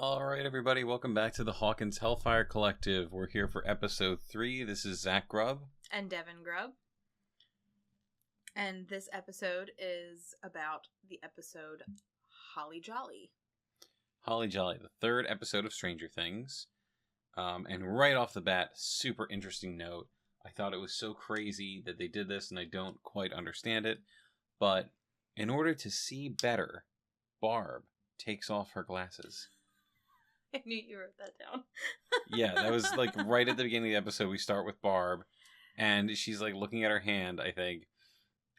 All right, everybody, welcome back to the Hawkins Hellfire Collective. We're here for episode 3. This is Zach Grubb. And Devin Grubb. And this episode is about the episode Holly Jolly. Holly Jolly, the third episode of Stranger Things. And right off the bat, super interesting note. I thought it was so crazy that they did this, and I don't quite understand it. But in order to see better, Barb takes off her glasses. I knew you wrote that down. Yeah, that was like right at the beginning of the episode. We start with Barb, and she's like looking at her hand, I think,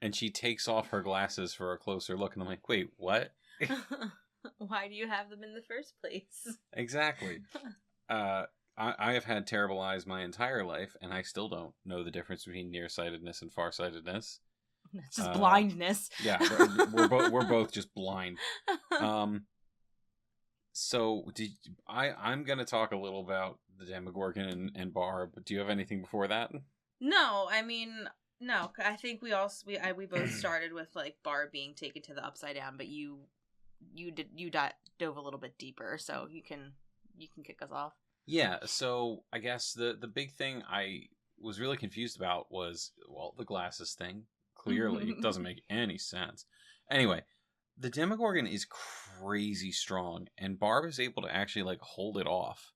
and she takes off her glasses for a closer look, and I'm like, wait, what? Why do you have them in the first place? Exactly. I have had terrible eyes my entire life, and I still don't know the difference between nearsightedness and farsightedness. It's just blindness. Yeah, we're both just blind. So I'm going to talk a little about the Demogorgon and Barb. Do you have anything before that? No, I mean, no. I think we both started with like Barb being taken to the upside down, but you dove a little bit deeper, so you can kick us off. Yeah. So I guess the big thing I was really confused about was, well, the glasses thing. Clearly, it doesn't make any sense. Anyway. The Demogorgon is crazy strong, and Barb is able to actually like hold it off.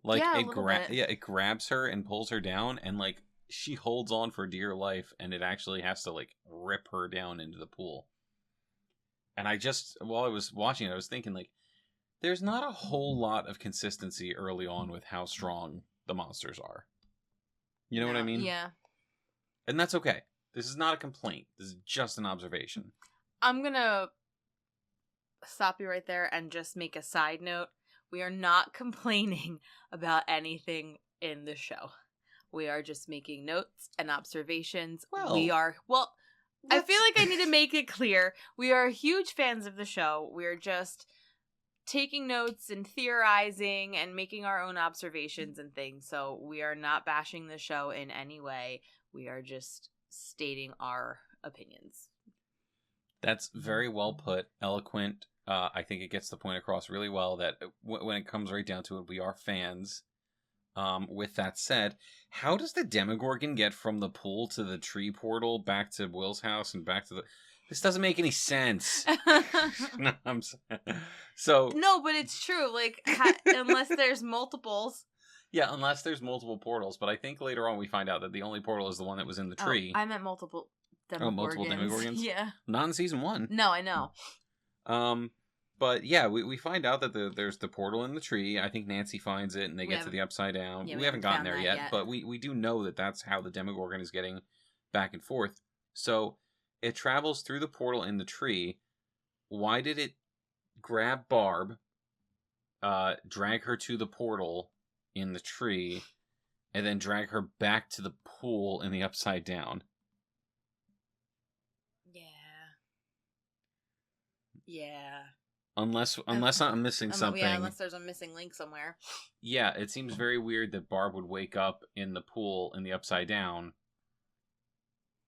Like it grabs her and pulls her down, and like she holds on for dear life, and it actually has to like rip her down into the pool. And while I was watching it, I was thinking like, there's not a whole lot of consistency early on with how strong the monsters are. You know what I mean? Yeah. And that's okay. This is not a complaint. This is just an observation. I'm going to stop you right there and just make a side note. We are not complaining about anything in the show. We are just making notes and observations. I feel like I need to make it clear. We are huge fans of the show. We're just taking notes and theorizing and making our own observations and things. So we are not bashing the show in any way. We are just stating our opinions. That's very well put, eloquent. I think it gets the point across really well that when it comes right down to it, we are fans. With that said, how does the Demogorgon get from the pool to the tree portal, back to Will's house, and back to the... This doesn't make any sense. No, No, but it's true. Like, unless there's multiples. Yeah, unless there's multiple portals. But I think later on we find out that the only portal is the one that was in the tree. I meant multiple... multiple Demogorgons? Yeah. Not in season 1. No, I know. But yeah, we find out that there's the portal in the tree. I think Nancy finds it, and they get to the upside down. Yeah, we haven't gotten there yet, but we do know that that's how the Demogorgon is getting back and forth. So it travels through the portal in the tree. Why did it grab Barb, drag her to the portal in the tree, and then drag her back to the pool in the upside down? Yeah. Unless I'm missing something. Yeah, unless there's a missing link somewhere. Yeah, it seems very weird that Barb would wake up in the pool in the upside down.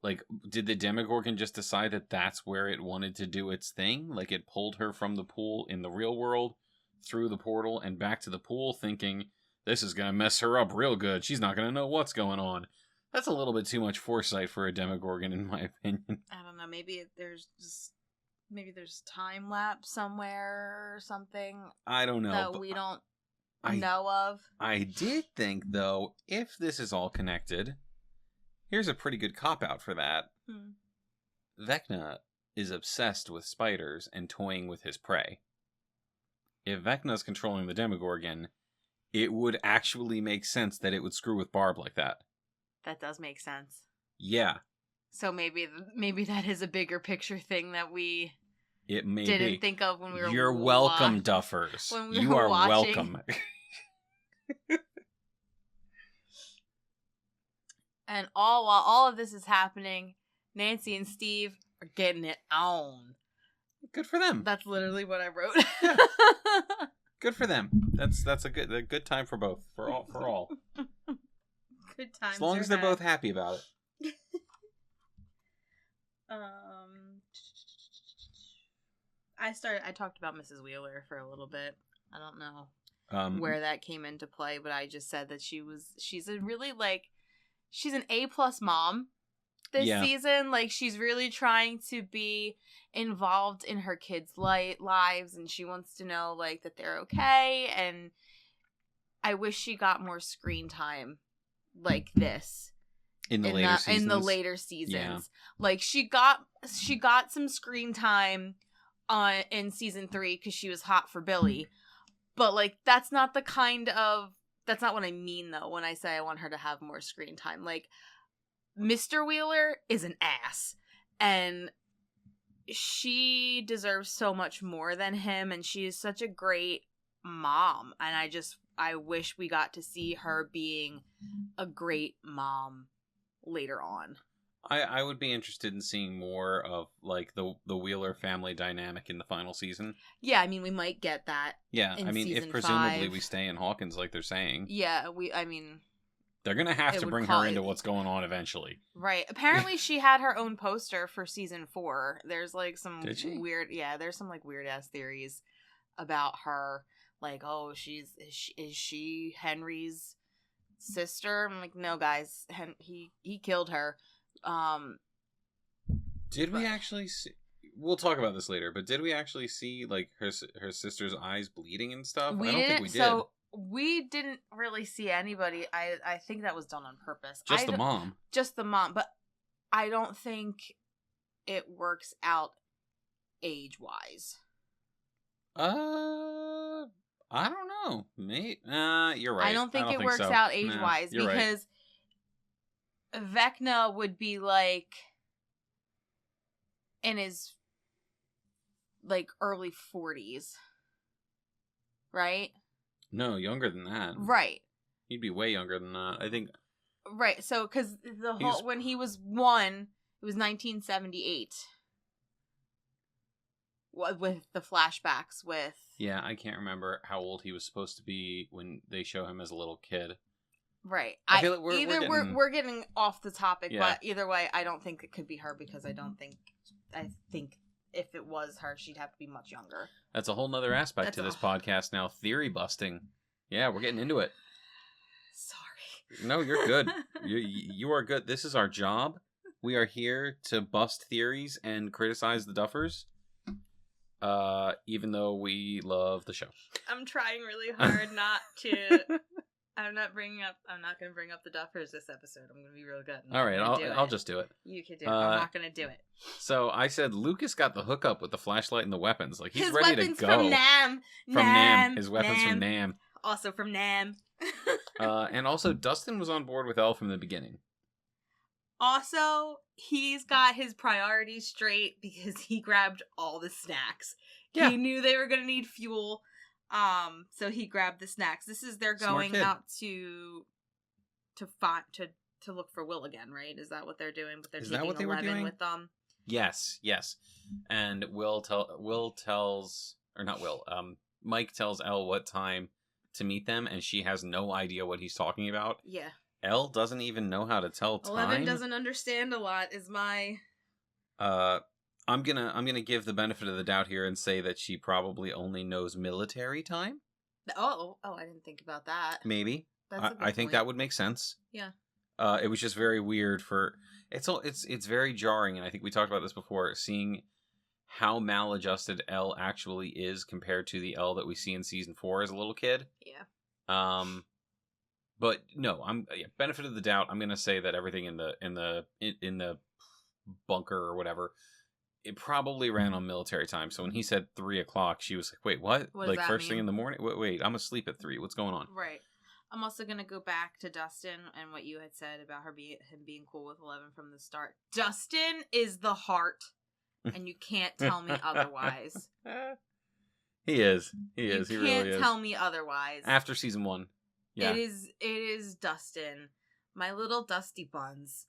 Like, did the Demogorgon just decide that that's where it wanted to do its thing? Like, it pulled her from the pool in the real world, through the portal, and back to the pool, thinking, this is going to mess her up real good. She's not going to know what's going on. That's a little bit too much foresight for a Demogorgon, in my opinion. I don't know, maybe there's time lapse somewhere or something. I don't know. That we don't know of. I did think, though, if this is all connected, here's a pretty good cop-out for that. Vecna is obsessed with spiders and toying with his prey. If Vecna's controlling the Demogorgon, it would actually make sense that it would screw with Barb like that. That does make sense. Yeah. So maybe that is a bigger picture thing that we didn't think of when we were. You're welcome, Duffers. You are welcome. And while all of this is happening, Nancy and Steve are getting it on. Good for them. That's literally what I wrote. Yeah. Good for them. That's a good time for both. For all. Good times. As long as they're both happy about it. I talked about Mrs. Wheeler for a little bit. I don't know where that came into play, but I just said that she's a really, like, she's an A+ mom this season. Like, she's really trying to be involved in her kids' lives, and she wants to know, like, that they're okay, and I wish she got more screen time like this. In the later seasons. Yeah. Like, she got some screen time in season 3 because she was hot for Billy. But, like, that's not what I mean, though, when I say I want her to have more screen time. Like, Mr. Wheeler is an ass. And she deserves so much more than him, and she is such a great mom. And I wish we got to see her being a great mom later on. I would be interested in seeing more of, like, the Wheeler family dynamic in the final season. Yeah, I mean, we might get that. Yeah, I mean, if presumably 5. We stay in Hawkins, like they're saying. Yeah, they're gonna have to bring her into what's going on eventually. Right. Apparently, she had her own poster for season 4. There's, like, some weird, there's some, like, weird ass theories about her. Like, oh, is she Henry's sister? I'm like, no, guys, he killed her. Did we actually see? We'll talk about this later, but did we actually see, like, her sister's eyes bleeding and stuff? I don't think we did. So we didn't really see anybody. I think that was done on purpose. Just the mom, but I don't think it works out age-wise. I don't know. Mate, you're right. I don't think it works out age-wise because Vecna would be, like, in his, like, early 40s. Right? No, younger than that. Right. He'd be way younger than that, I think. Right, so, because when he was 1, it was 1978. With the flashbacks with... Yeah, I can't remember how old he was supposed to be when they show him as a little kid. Right. I feel like we're getting off the topic, but either way, I don't think it could be her because I think if it was her, she'd have to be much younger. That's a whole nother aspect to this podcast now. Theory busting. Yeah, we're getting into it. Sorry. No, you're good. You are good. This is our job. We are here to bust theories and criticize the Duffers. Even though we love the show. I'm trying really hard not to. I'm not going to bring up the Duffers this episode. I'm going to be real good. All right, I'll just do it. You can do it. I'm not going to do it. So I said Lucas got the hookup with the flashlight and the weapons. Like, he's ready to go. From Nam. From Nam. His weapons from Nam. Also from Nam. And also, Dustin was on board with Elle from the beginning. Also, he's got his priorities straight because he grabbed all the snacks. Yeah. He knew they were going to need fuel. So he grabbed the snacks. They're going out to look for Will again, right? Is that what they're doing? But they're taking 11 with them. Yes. And Mike tells Elle what time to meet them, and she has no idea what he's talking about. Yeah. Elle doesn't even know how to tell time. 11 doesn't understand a lot. Is my. I'm gonna give the benefit of the doubt here and say that she probably only knows military time. Oh, I didn't think about that. Maybe. I think that would make sense. Yeah. It was just very weird it's very jarring, and I think we talked about this before, seeing how maladjusted Elle actually is compared to the Elle that we see in season 4 as a little kid. Yeah. But no, benefit of the doubt. I'm gonna say that everything in the bunker or whatever, it probably ran on military time. So when he said 3:00, she was like, "Wait, what? Like first thing in the morning? Wait, I'm asleep at 3. What's going on?" Right. I'm also gonna go back to Dustin and what you had said about him being cool with 11 from the start. Dustin is the heart, and you can't tell me otherwise. He is. He really is. You can't tell me otherwise. After season 1. Yeah. It is Dustin. My little dusty buns.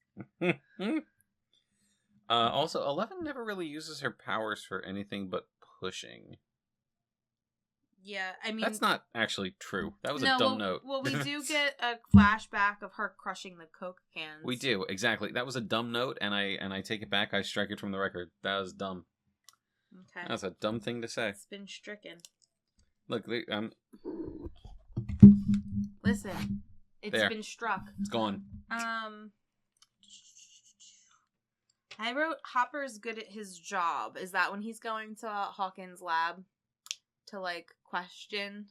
Also, 11 never really uses her powers for anything but pushing. Yeah, I mean... That's not actually true. That was a dumb note. Well, we do get a flashback of her crushing the Coke cans. We do, exactly. That was a dumb note, and I take it back. I strike it from the record. That was dumb. Okay. That's a dumb thing to say. It's been stricken. Look, Listen, it's there. been struck. It's gone. I wrote Hopper's good at his job. Is that when he's going to Hawkins' lab to, like, question?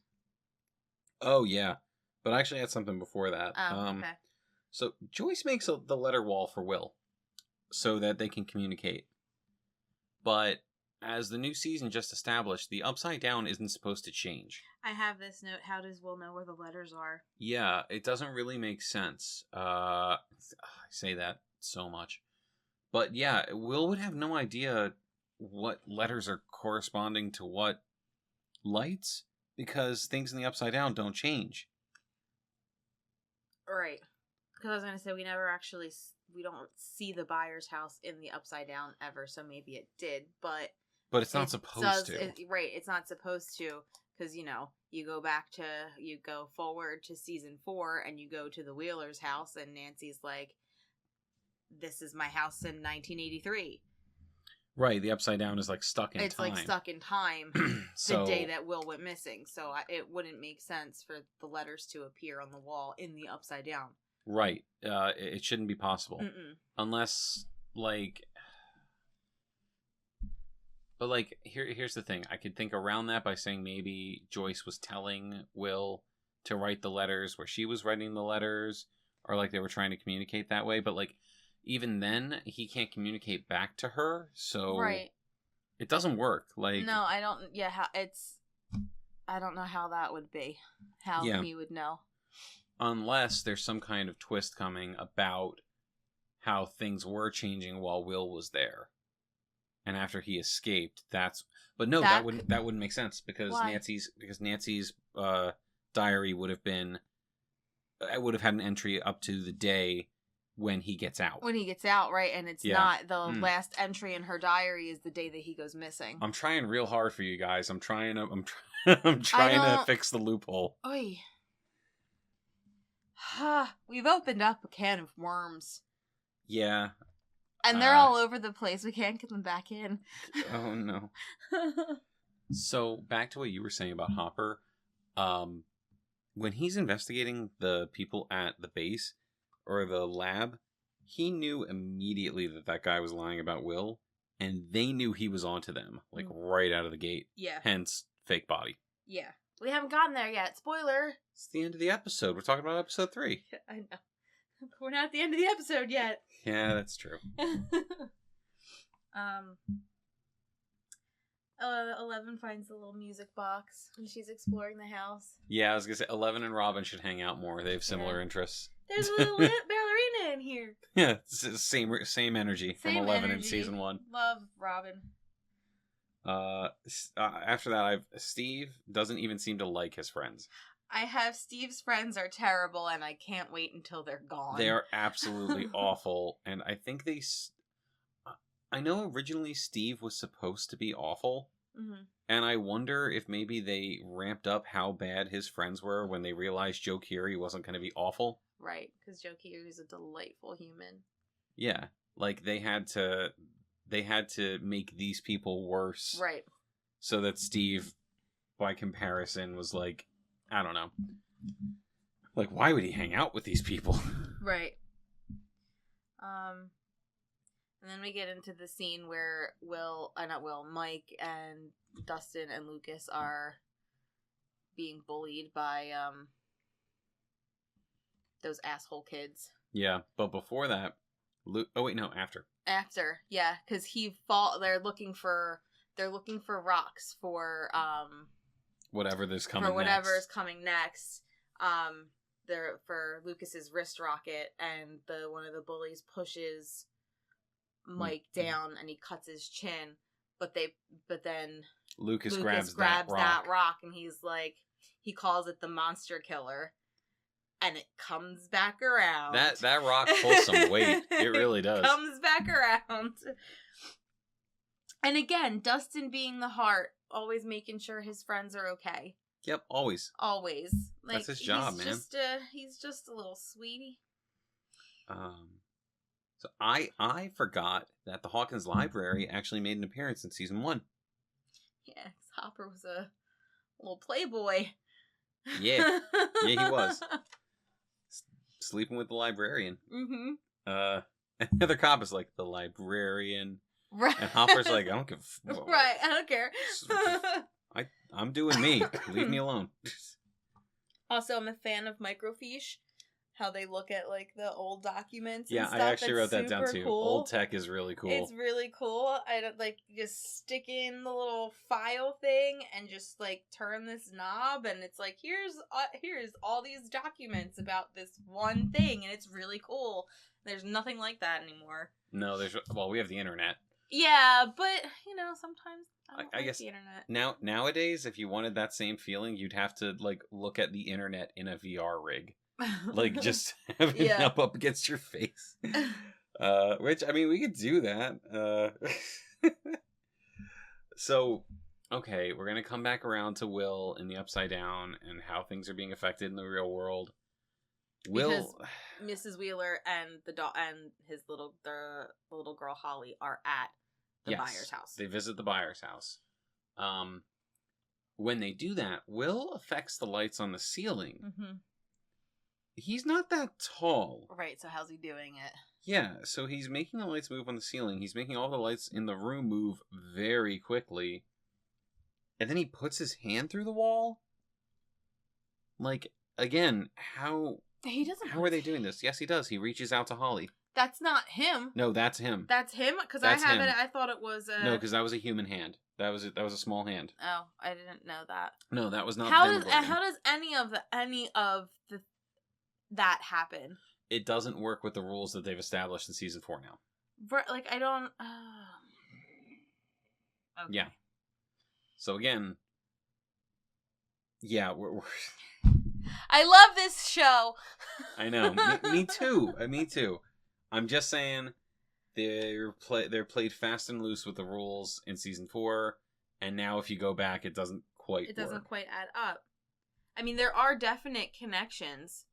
Oh, yeah. But I actually had something before that. Okay. So Joyce makes the letter wall for Will so that they can communicate. But as the new season just established, the Upside Down isn't supposed to change. I have this note. How does Will know where the letters are? Yeah, it doesn't really make sense. I say that so much. But yeah, Will would have no idea what letters are corresponding to what lights because things in the Upside Down don't change. Right. Because I was going to say, we don't see the buyer's house in the Upside Down ever, so maybe it did, but it's not supposed to. Right, it's not supposed to, because, you go forward to season 4, and you go to the Wheeler's house, and Nancy's like, this is my house in 1983. Right, the Upside Down is like stuck in time. It's like stuck in time the day that Will went missing, so it wouldn't make sense for the letters to appear on the wall in the Upside Down. Right, it shouldn't be possible. Unless, like... But, like, here's the thing. I could think around that by saying maybe Joyce was telling Will to write the letters where she was writing the letters, or, like, they were trying to communicate that way, but, like, even then, he can't communicate back to her, so... Right. It doesn't work, like... No, I don't... Yeah, I don't know how that would be. How he would know. Unless there's some kind of twist coming about how things were changing while Will was there. And after he escaped, that's... But no, that wouldn't make sense, because Why? Nancy's diary would have been... I would have had an entry up to the day when he gets out. When he gets out, right? And it's not the last entry in her diary is the day that he goes missing. I'm trying real hard for you guys. I'm trying to fix the loophole. Oy. We've opened up a can of worms. Yeah. And they're all over the place. We can't get them back in. Oh, no. So, back to what you were saying about Hopper. When he's investigating the people at the base, or the lab, he knew immediately that guy was lying about Will, and they knew he was onto them, like, right out of the gate. Yeah. Hence, fake body. Yeah. We haven't gotten there yet. Spoiler! It's the end of the episode. We're talking about episode 3. I know. But we're not at the end of the episode yet. Yeah, that's true. 11 finds the little music box when she's exploring the house. Yeah, I was gonna say 11 and Robin should hang out more. They have similar interests. There's a little ballerina in here. Yeah, it's the same energy from 11 in season 1. Love Robin. After that, Steve doesn't even seem to like his friends. I have Steve's friends are terrible, and I can't wait until they're gone. They are absolutely awful, and I think I know originally Steve was supposed to be awful, and I wonder if maybe they ramped up how bad his friends were when they realized Joe Keery wasn't going to be awful. Right, because Joe Keery is a delightful human. Yeah, like they had to make these people worse. Right. So that Steve, by comparison, was like, I don't know. Like, why would he hang out with these people? Right. And then we get into the scene where Mike and Dustin and Lucas are being bullied by those asshole kids. Yeah, but before that, after. After, yeah, because they're looking for rocks for whatever is coming next. They're for Lucas's wrist rocket, and one of the bullies pushes Mike down, and he cuts his chin. But then Lucas grabs that rock, and he's like, he calls it the monster killer, and it comes back around. That rock pulls some weight. It really does. Comes back around. And again, Dustin being the heart, always making sure his friends are okay. Yep, always. Always. Like, that's his job, man. He's just a little sweetie. So I forgot that the Hawkins Library actually made an appearance in season 1. Yeah, Hopper was a Little playboy. Yeah. Yeah, he was. Sleeping with the librarian. Mm-hmm. And the other cop is like, the librarian. Right. And Hopper's like, I don't give a f- Right, I don't care. I'm doing me. Leave me alone. Also, I'm a fan of microfiche. How they look at, like, the old documents Yeah, and stuff. I actually wrote that down, too. Cool. Old tech is really cool. It's really cool. I don't, like, just stick in the little file thing and just, like, turn this knob, and it's like, here's all these documents about this one thing, and it's really cool. There's nothing like that anymore. No, we have the internet. Yeah, but, sometimes I guess the internet. Nowadays, if you wanted that same feeling, you'd have to, like, look at the internet in a VR rig. Like, just have it up against your face. Which, I mean, we could do that. So, okay, we're going to come back around to Will in the Upside Down and how things are being affected in the real world. Because Mrs. Wheeler and his little girl Holly are at the buyer's house. They visit the buyer's house. When they do that, Will affects the lights on the ceiling. Mm-hmm. He's not that tall. Right, so how's he doing it? Yeah, so he's making the lights move on the ceiling. He's making all the lights in the room move very quickly. And then he puts his hand through the wall? Like, again, how are they doing this? Yes, he does. He reaches out to Holly. That's not him. No, that's him. That's him? Because I thought it was a... No, because that was a human hand. That was a small hand. Oh, I didn't know that. No, that was not how does any of that happen? It doesn't work with the rules that they've established in season 4 now. Like, I don't... Okay. Yeah. So again, yeah, we're I love this show. I know. Me too. Me too. I'm just saying they're played fast and loose with the rules in season 4, and now if you go back, it doesn't quite add up. I mean, there are definite connections.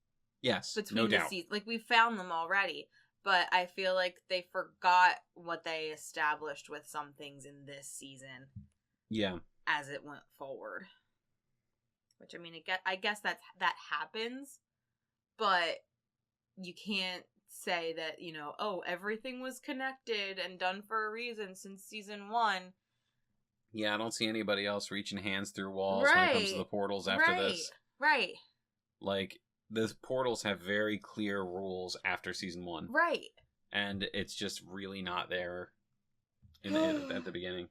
Yes, between no the doubt. seasons. Like, we found them already, but I feel like they forgot what they established with some things in this season. Yeah. As it went forward. Which, I mean, I guess that happens, but you can't say that, everything was connected and done for a reason since season 1. Yeah, I don't see anybody else reaching hands through walls when it comes to the portals after this. Right. Like, the portals have very clear rules after season 1. Right. And it's just really not there at the beginning.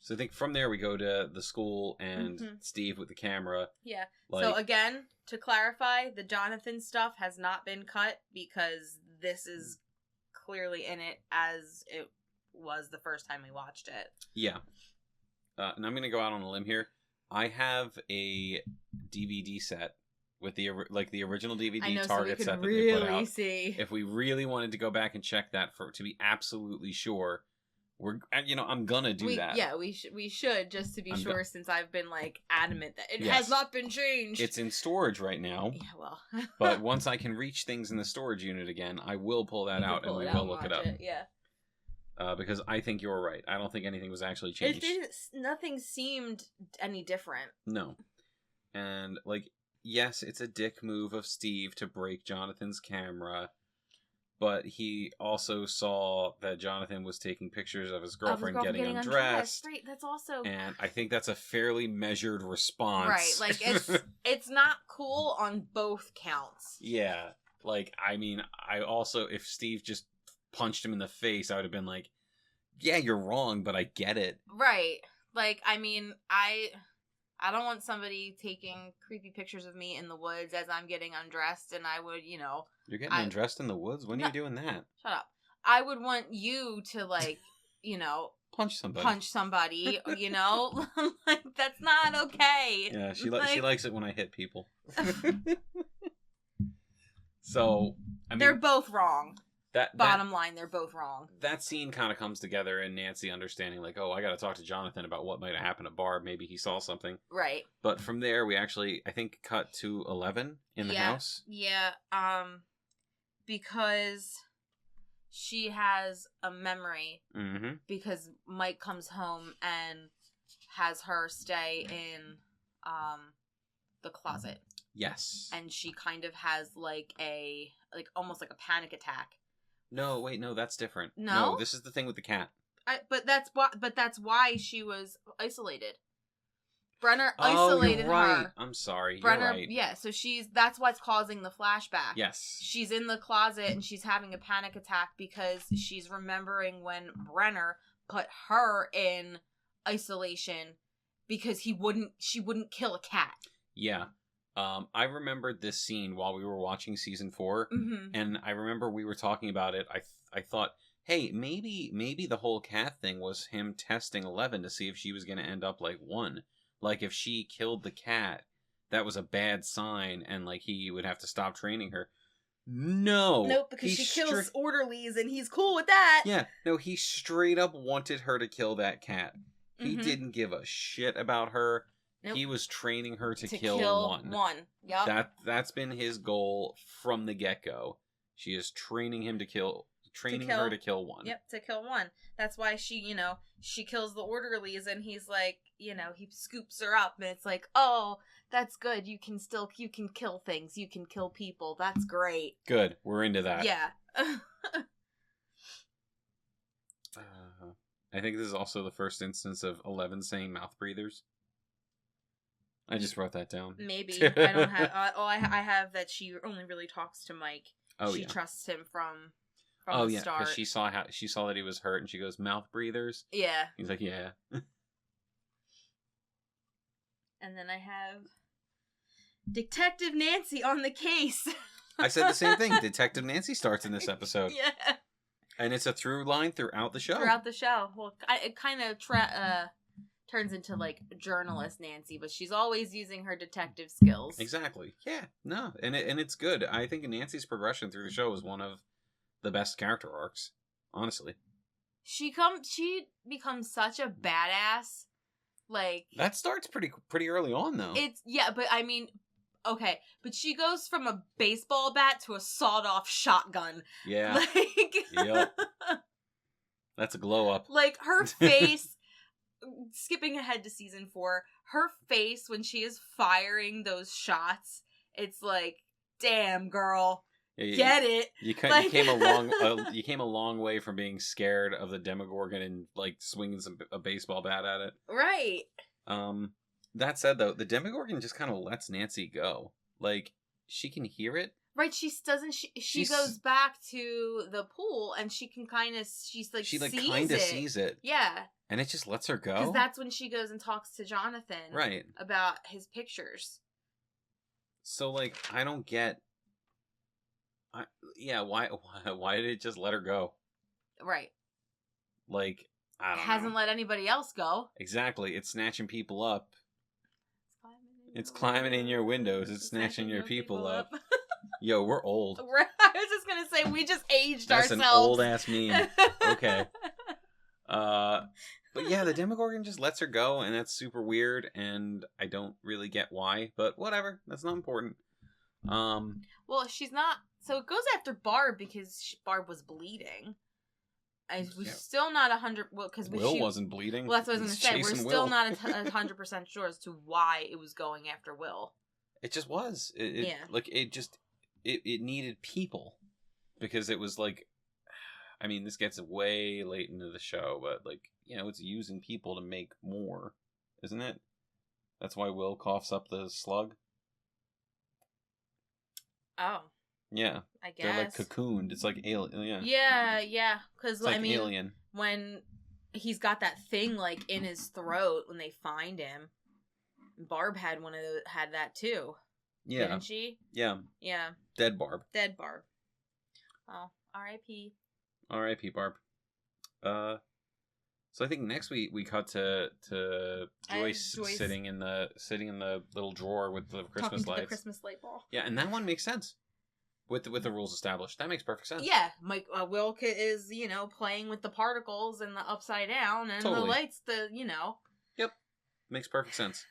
So I think from there we go to the school and Steve with the camera. Yeah. So again, to clarify, the Jonathan stuff has not been cut because this is clearly in it as it was the first time we watched it. Yeah. And I'm going to go out on a limb here. I have a DVD set with the original DVD target set that they put out. See. If we really wanted to go back and check that to be absolutely sure, I'm gonna do that. Yeah, we should just to be sure, since I've been adamant that it has not been changed. It's in storage right now. Yeah, well. But once I can reach things in the storage unit again, I will pull that out and we will look it up. Yeah. Because I think you're right. I don't think anything was actually changed. Nothing seemed any different. No. And yes, it's a dick move of Steve to break Jonathan's camera. But he also saw that Jonathan was taking pictures of his girlfriend getting undressed. Right, that's also... And I think that's a fairly measured response. Right, it's not cool on both counts. Yeah. I also, if Steve just punched him in the face, I would have been like, yeah, you're wrong, but I get it. Right. I don't want somebody taking creepy pictures of me in the woods as I'm getting undressed, and I would, You're getting undressed in the woods? When are you doing that? Shut up. I would want you to, punch somebody. That's not okay. Yeah, she likes it when I hit people. So, I mean... They're both wrong. Bottom line, they're both wrong. That scene kind of comes together in Nancy understanding, I got to talk to Jonathan about what might have happened at Barb. Maybe he saw something. Right. But from there, we actually, I think, cut to 11 in the house. Yeah, because she has a memory. Mm-hmm. Because Mike comes home and has her stay in the closet. Yes. And she kind of has almost like a panic attack. No, wait, no, that's different. No? No, this is the thing with the cat. But that's why she was isolated. Brenner isolated you're right. her. I'm sorry. Brenner, you're right. Yeah, so that's what's causing the flashback. Yes. She's in the closet and she's having a panic attack because she's remembering when Brenner put her in isolation because she wouldn't kill a cat. Yeah. I remembered this scene while we were watching season 4, and I remember we were talking about it. I thought, hey, maybe the whole cat thing was him testing 11 to see if she was going to end up like 1. Like, if she killed the cat, that was a bad sign, and like he would have to stop training her. No. Nope, because she kills orderlies, and he's cool with that. Yeah, no, he straight up wanted her to kill that cat. He didn't give a shit about her. Nope. He was training her to kill one. Yep. That's been his goal from the get-go. She is training him to kill... her to kill one. Yep, to kill one. That's why she kills the orderlies, and he's like, he scoops her up, and it's like, oh, that's good. You can kill things. You can kill people. That's great. Good. We're into that. Yeah. I think this is also the first instance of 11 saying mouth breathers. I just wrote that down. Maybe. I don't have... I have that she only really talks to Mike. Oh, she trusts him from the start. because she saw that he was hurt, and she goes, mouth breathers? Yeah. He's like, yeah. And then I have Detective Nancy on the case. I said the same thing. Detective Nancy starts in this episode. Yeah. And it's a through line throughout the show. Well, it kind of turns into, like, journalist Nancy, but she's always using her detective skills. Exactly. Yeah. No. And it's good. I think Nancy's progression through the show is one of the best character arcs, honestly. She becomes such a badass. Like, that starts pretty early on, though. But I mean, okay, but she goes from a baseball bat to a sawed-off shotgun. Yeah. Like, yep. That's a glow up. Like, her face, skipping ahead to season 4, her face when she is firing those shots, it's like, damn, girl. Get it? You came a long way from being scared of the Demogorgon and like swinging a baseball bat at it. Right. That said, though, the Demogorgon just kind of lets Nancy go. Like, she can hear it. Right. She goes back to the pool and she can kind of sees it. Yeah. And it just lets her go. Because that's when she goes and talks to Jonathan. Right. About his pictures. So like, I don't get. Why did it just let her go? Right. Like, I don't know. It hasn't let anybody else go. Exactly. It's snatching people up. It's climbing in your windows. It's snatching your people up. Yo, we're old. I was just going to say, we just aged That's ourselves. That's an old-ass meme. Okay. But yeah, the Demogorgon just lets her go, and that's super weird, and I don't really get why, but whatever. That's not important. Well, she's not... So it goes after Barb because Barb was bleeding. We're still not 100... Well, because Will wasn't bleeding. Well, that's what I was going to say. We're still not 100% sure as to why it was going after Will. It just was. Like, it needed people. Because it was like... I mean, this gets way late into the show, but, like, it's using people to make more. Isn't it? That's why Will coughs up the slug. Oh. Yeah. I guess. They're like cocooned. It's like alien. Yeah. Yeah. Because, I mean, alien. When he's got that thing, like, in his throat when they find him, Barb had had that too. Yeah. Didn't she? Yeah. Yeah. Dead Barb. Oh, R.I.P. R.I.P. Barb. So I think next we cut to Joyce sitting in the little drawer with the Christmas lights. The Christmas light ball. Yeah, and that one makes sense with the rules established. That makes perfect sense. Yeah, Mike Will is playing with the particles and the upside down and the lights. Yep, makes perfect sense.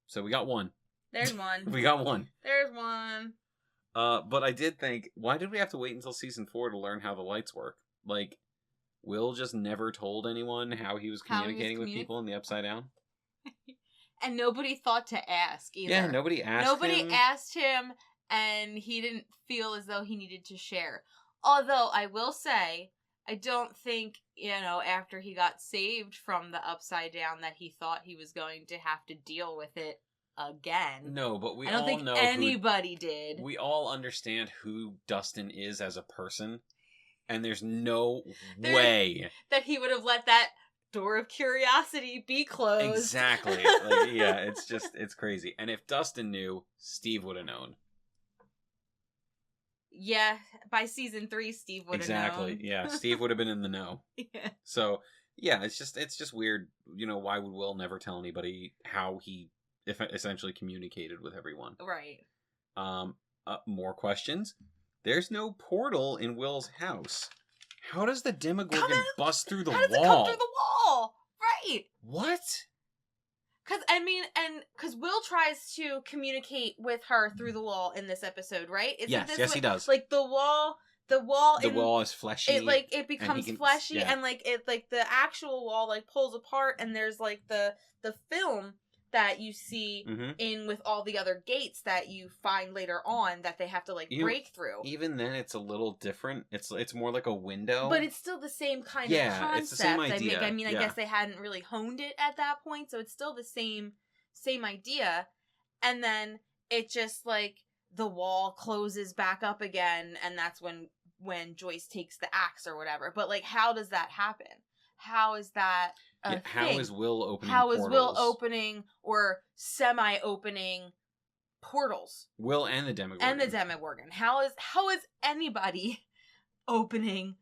So we got one. There's one. We got one. There's one. But I did think, why did we have to wait until season 4 to learn how the lights work? Like, Will just never told anyone how he was communicating with people in the Upside Down. And nobody thought to ask either. Yeah, nobody asked him, and he didn't feel as though he needed to share. Although, I will say, I don't think, after he got saved from the Upside Down that he thought he was going to have to deal with it again. No, but I don't think anybody did. We all understand who Dustin is as a person, and there's no way that he would have let that door of curiosity be closed. Exactly. It's crazy. And if Dustin knew, Steve would have known. Yeah, by season 3, Steve would have known. Exactly. Yeah, Steve would have been in the know. Yeah. So, yeah, it's just weird. Why would Will never tell anybody how he essentially communicated with everyone? Right. More questions. There's no portal in Will's house. How does the Demogorgon bust through the wall? How does it come through the wall? Right. What? Because Will tries to communicate with her through the wall in this episode, right? Yes, he does. Like the wall is fleshy. It becomes fleshy, yeah. And the actual wall pulls apart, and there's the film that you see in with all the other gates that you find later on that they have to break through. Even then, it's a little different. It's more like a window, but it's still the same kind of concept. It's the same idea. I guess they hadn't really honed it at that point, so it's still the same idea. And then it just the wall closes back up again, and that's when Joyce takes the axe or whatever. But how does that happen? How is that? How is Will opening portals? How is Will opening or semi-opening portals? Will and the Demogorgon. How is anybody opening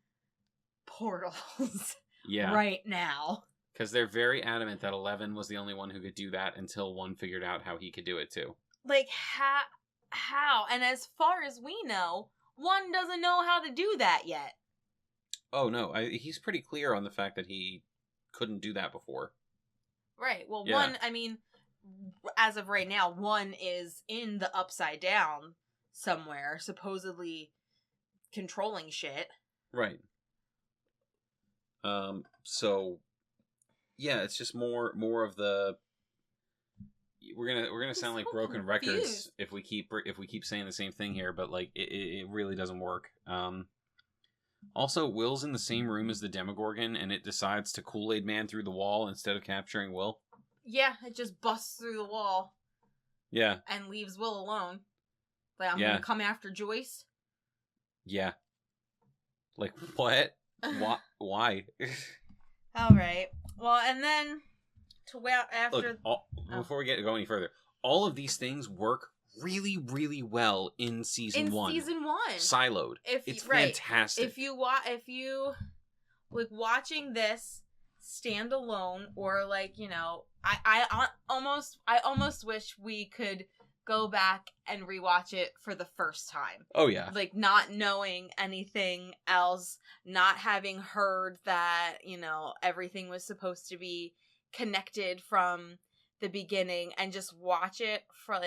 portals right now? Because they're very adamant that 11 was the only one who could do that until 1 figured out how he could do it too. How? And as far as we know, 1 doesn't know how to do that yet. Oh, no. He's pretty clear on the fact that he couldn't do that before. Right. Well, yeah. 1, as of right now, 1 is in the Upside Down somewhere, supposedly controlling shit. Right. So, yeah, it's just more of the... We're gonna sound like broken records if we keep saying the same thing here, but it really doesn't work. Also, Will's in the same room as the Demogorgon, and it decides to Kool-Aid Man through the wall instead of capturing Will. Yeah, it just busts through the wall. Yeah. And leaves Will alone. I'm gonna come after Joyce. Yeah. What? Why? Alright. Well, and then, after... Look, before we go any further, all of these things work really, really well in season 1. Siloed. It's fantastic. If you watching this stand alone, or I almost wish we could go back and rewatch it for the first time. Oh yeah. Not knowing anything else, not having heard that, everything was supposed to be connected from the beginning, and just watch it for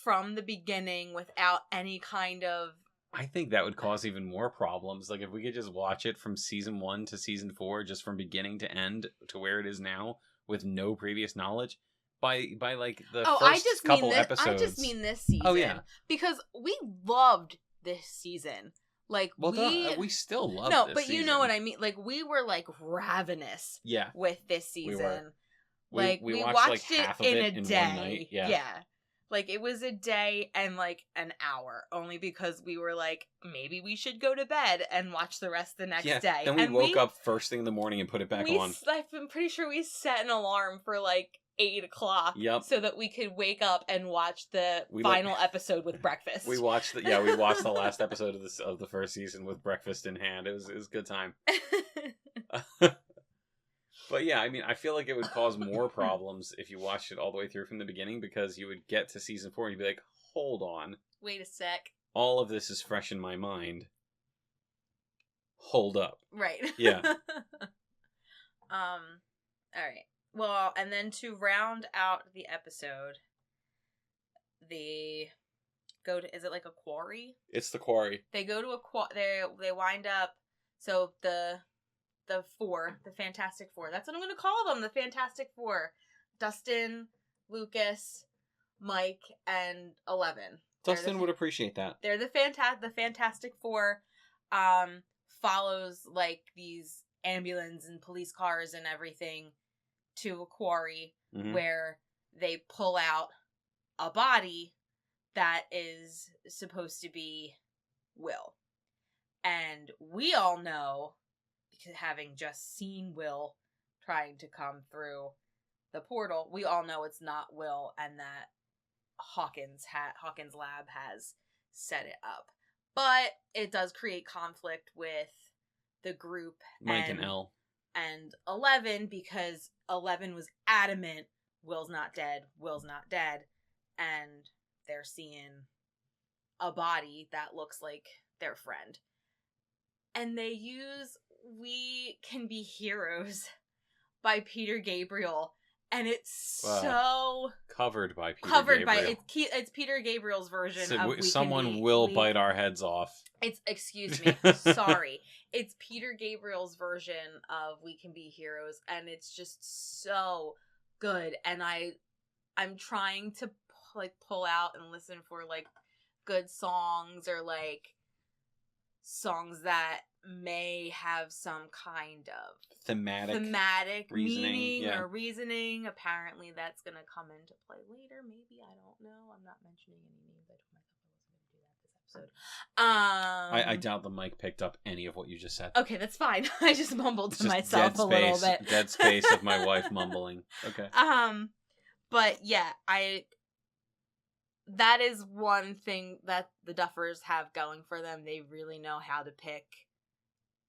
from the beginning without any kind of... I think that would cause even more problems. If we could just watch it from season 1 to season 4, just from beginning to end to where it is now, with no previous knowledge, by the first couple episodes. I just mean this season. Oh yeah, because we loved this season. We still love. No, this but season. You know what I mean. We were ravenous. Yeah. With this season, we watched it half of in it a day. 1 night. Yeah. It was a day and an hour, only because we were maybe we should go to bed and watch the rest the next day. Then we woke up first thing in the morning and put it back on. I'm pretty sure we set an alarm for 8 o'clock. Yep. So that we could wake up and watch the final episode with breakfast. We watched the last episode of the first season with breakfast in hand. It was a good time. But yeah, I feel like it would cause more problems if you watched it all the way through from the beginning, because you would get to season 4 and you'd be like, hold on. Wait a sec. All of this is fresh in my mind. Hold up. Right. Yeah. All right. Well, and then to round out the episode, they go to, is it a quarry? It's the quarry. They go to a quarry, they wind up, so the the Fantastic Four. That's what I'm going to call them, the Fantastic Four. Dustin, Lucas, Mike, and 11. Dustin would appreciate that. They're the Fantastic Four. Follows like these ambulance and police cars and everything to a quarry where they pull out a body that is supposed to be Will. And we all know, because having just seen Will trying to come through the portal, we all know it's not Will and that Hawkins Lab has set it up. But it does create conflict with the group Mike and Elle. And 11, because 11 was adamant Will's not dead, and they're seeing a body that looks like their friend. And they use We Can Be Heroes by Peter Gabriel. And it's so... Covered by Peter Gabriel. It's Peter Gabriel's version of Someone will bite our heads off. Excuse me, sorry. It's Peter Gabriel's version of We Can Be Heroes, and it's just so good. And I'm trying to pull out and listen for good songs or songs that may have some kind of thematic meaning or reasoning. Apparently that's going to come into play later. Maybe, I don't know. I'm not mentioning any names. I told myself I wasn't going to do that this episode. I doubt the mic picked up any of what you just said. Okay, that's fine. I just mumbled to myself a little bit. Dead space of my wife mumbling. Okay. But yeah, that is one thing that the Duffers have going for them. They really know how to pick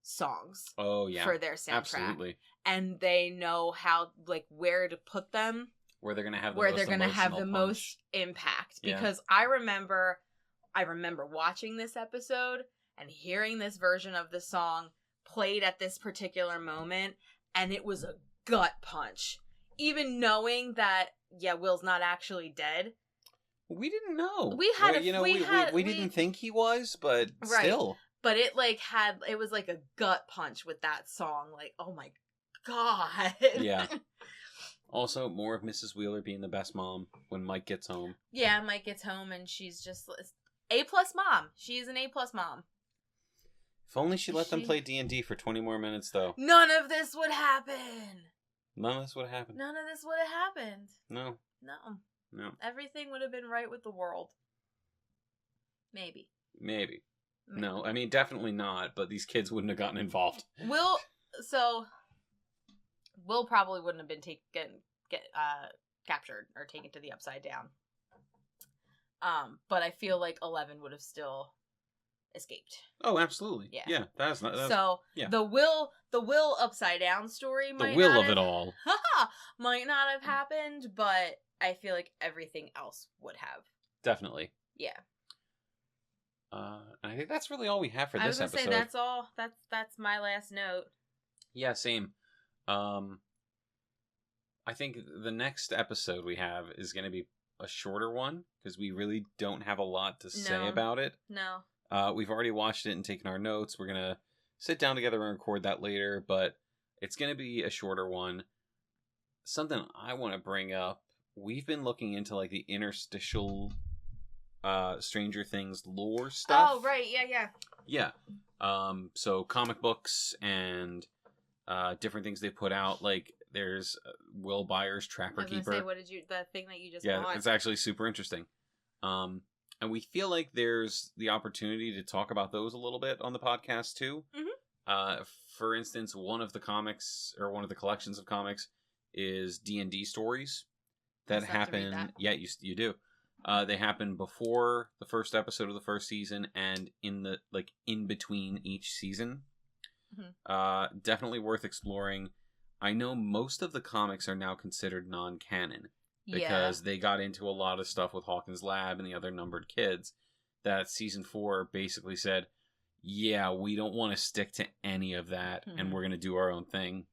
songs for their soundtrack. Absolutely. And they know how where to put them where they're gonna have the most impact. Because I remember watching this episode and hearing this version of the song played at this particular moment, and it was a gut punch. Even knowing that Will's not actually dead. We didn't know. We didn't think he was, but still. But it it was like a gut punch with that song. Oh my god. Yeah. Also, more of Mrs. Wheeler being the best mom when Mike gets home. Yeah, Mike gets home and she's just A+ mom. She's an A+ mom. If only she let them play D&D for 20 more minutes, though. None of this would happen. None of this would have happened. None of this would have happened. No. Everything would have been right with the world. Maybe. No, I mean, definitely not, but these kids wouldn't have gotten involved. Will probably wouldn't have been captured or taken to the Upside Down. But I feel like 11 would have still escaped. Oh, absolutely. Yeah. That's the Will Upside Down story might the will not of have, it all might not have happened, but I feel like everything else would have. Definitely. Yeah. I think that's really all we have for this episode. I was gonna say that's all. That's my last note. Yeah, same. I think the next episode we have is going to be a shorter one because we really don't have a lot to say about it. No. We've already watched it and taken our notes. We're going to sit down together and record that later, but it's going to be a shorter one. Something I want to bring up. We've been looking into the interstitial Stranger Things lore stuff. Oh, right. Yeah. Yeah. So comic books and different things they put out. There's Will Byers' Trapper Keeper. Say, the thing that you just bought? Yeah, it's actually super interesting. And we feel like there's the opportunity to talk about those a little bit on the podcast too. Mm-hmm. For instance, one of the comics or one of the collections of comics is D&D stories that happen. Yeah, you do. They happen before the first episode of the first season and in the in between each season. Mm-hmm. Definitely worth exploring. I know most of the comics are now considered non-canon because they got into a lot of stuff with Hawkins Lab and the other numbered kids that season 4 basically said, yeah, we don't want to stick to any of that and we're going to do our own thing.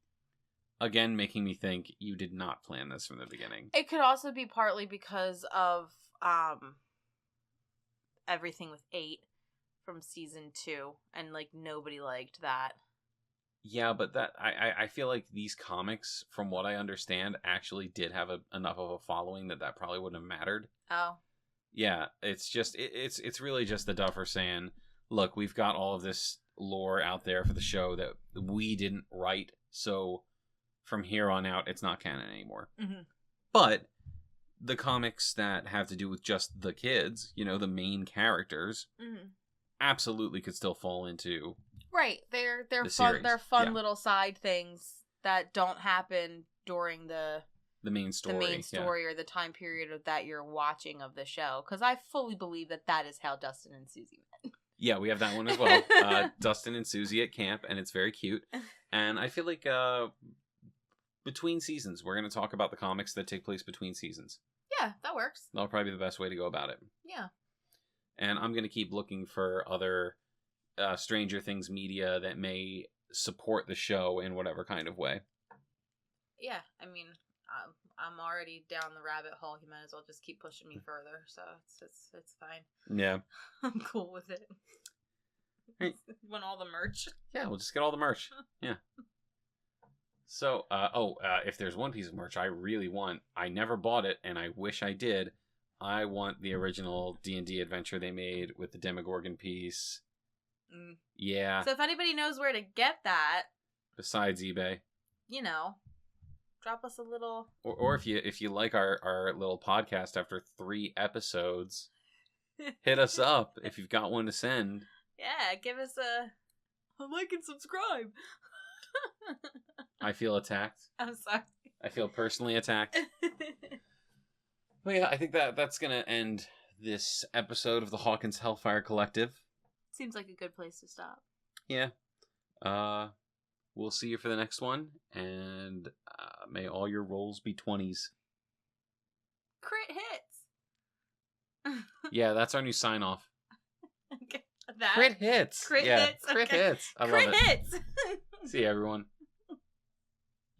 Again, making me think you did not plan this from the beginning. It could also be partly because of everything with 8 from season 2 and nobody liked that. Yeah, but that I feel like these comics, from what I understand, actually did have enough of a following that probably wouldn't have mattered. Oh. Yeah, it's just it's really just the Duffer saying, look, we've got all of this lore out there for the show that we didn't write, so from here on out, it's not canon anymore. Mm-hmm. But the comics that have to do with just the kids, you know, the main characters, absolutely could still fall into right. They're the fun. series. They're fun little side things that don't happen during the main story, or the time period that you're watching of the show. Because I fully believe that is how Dustin and Susie met. Yeah, we have that one as well. Dustin and Susie at camp, and it's very cute. And I feel like between seasons, we're going to talk about the comics that take place between seasons. Yeah, that works. That'll probably be the best way to go about it. Yeah. And I'm going to keep looking for other Stranger Things media that may support the show in whatever kind of way. Yeah, I mean, I'm already down the rabbit hole. You might as well just keep pushing me further. So it's fine. Yeah. I'm cool with it. Right. You want all the merch? Yeah, we'll just get all the merch. Yeah. So, if there's one piece of merch I really want, I never bought it, and I wish I did. I want the original D&D adventure they made with the Demogorgon piece. Yeah. So if anybody knows where to get that, besides eBay, you know, drop us a little. Or if you like our little podcast after 3 episodes, hit us up if you've got one to send. Yeah, give us a like and subscribe. I feel attacked. I'm sorry. I feel personally attacked. Well, yeah, I think that's going to end this episode of the Hawkins Hellfire Collective. Seems like a good place to stop. Yeah. We'll see you for the next one, and may all your rolls be 20s. Crit hits! Yeah, that's our new sign-off. Okay. Crit hits! Crit hits! Crit hits! I love it. Crit hits! See you, everyone.